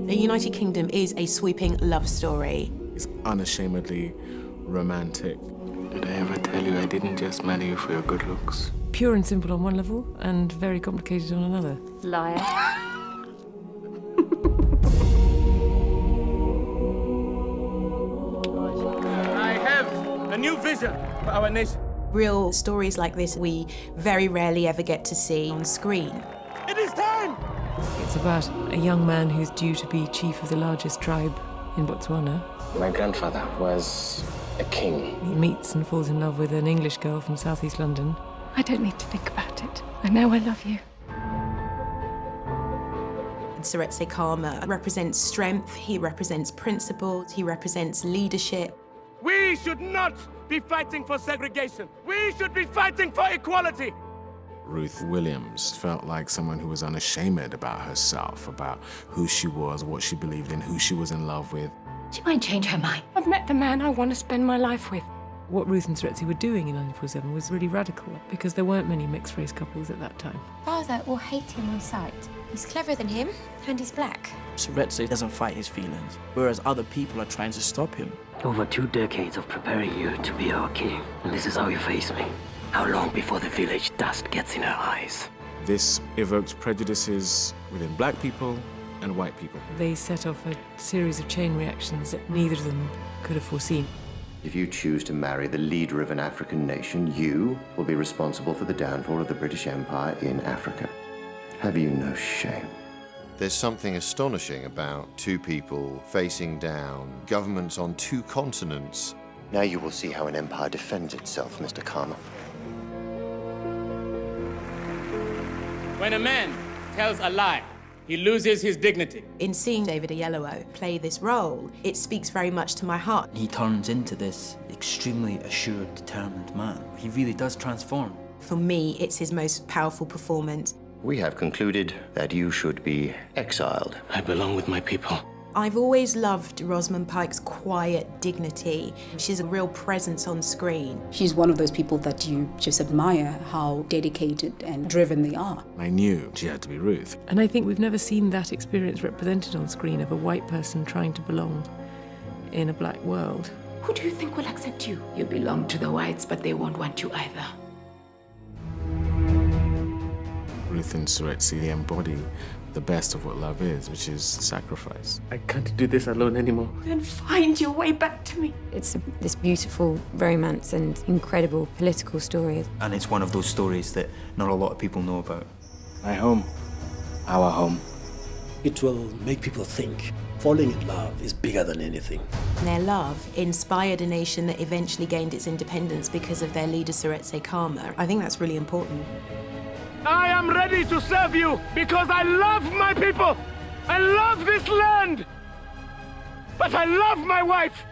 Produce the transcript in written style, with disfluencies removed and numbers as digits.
The United Kingdom is a sweeping love story. It's unashamedly romantic. Did I ever tell you I didn't just marry you for your good looks? Pure and simple on one level, and very complicated on another. Liar. I have a new vision for our nation. Real stories like this we very rarely ever get to see on screen. It is time! It's about a young man who's due to be chief of the largest tribe in Botswana. My grandfather was a king. He meets and falls in love with an English girl from southeast London. I don't need to think about it. I know I love you. Seretse Khama represents strength, he represents principles, he represents leadership. We should not be fighting for segregation. We should be fighting for equality. Ruth Williams felt like someone who was unashamed about herself, about who she was, what she believed in, who she was in love with. She might change her mind. I've met the man I want to spend my life with. What Ruth and Seretse were doing in 1947 was really radical, because there weren't many mixed-race couples at that time. Father will hate him on sight. He's cleverer than him, and he's black. Seretse doesn't fight his feelings, whereas other people are trying to stop him. Over 2 decades of preparing you to be our king, and this is how you face me. How long before the village dust gets in her eyes? This evoked prejudices within black people and white people. They set off a series of chain reactions that neither of them could have foreseen. If you choose to marry the leader of an African nation, you will be responsible for the downfall of the British Empire in Africa. Have you no shame? There's something astonishing about 2 people facing down governments on 2 continents. Now you will see how an empire defends itself, Mr. Khama. When a man tells a lie, he loses his dignity. In seeing David Oyelowo play this role, it speaks very much to my heart. He turns into this extremely assured, determined man. He really does transform. For me, it's his most powerful performance. We have concluded that you should be exiled. I belong with my people. I've always loved Rosamund Pike's quiet dignity. She's a real presence on screen. She's one of those people that you just admire how dedicated and driven they are. I knew she had to be Ruth. And I think we've never seen that experience represented on screen of a white person trying to belong in a black world. Who do you think will accept you? You belong to the whites, but they won't want you either. Ruth and Seretse embody the best of what love is, which is sacrifice. I can't do this alone anymore. Then find your way back to me. It's this beautiful romance and incredible political story. And it's one of those stories that not a lot of people know about. My home. Our home. It will make people think. Falling in love is bigger than anything. Their love inspired a nation that eventually gained its independence because of their leader, Seretse Khama. I think that's really important. I am ready to serve you because I love my people. I love this land. But I love my wife.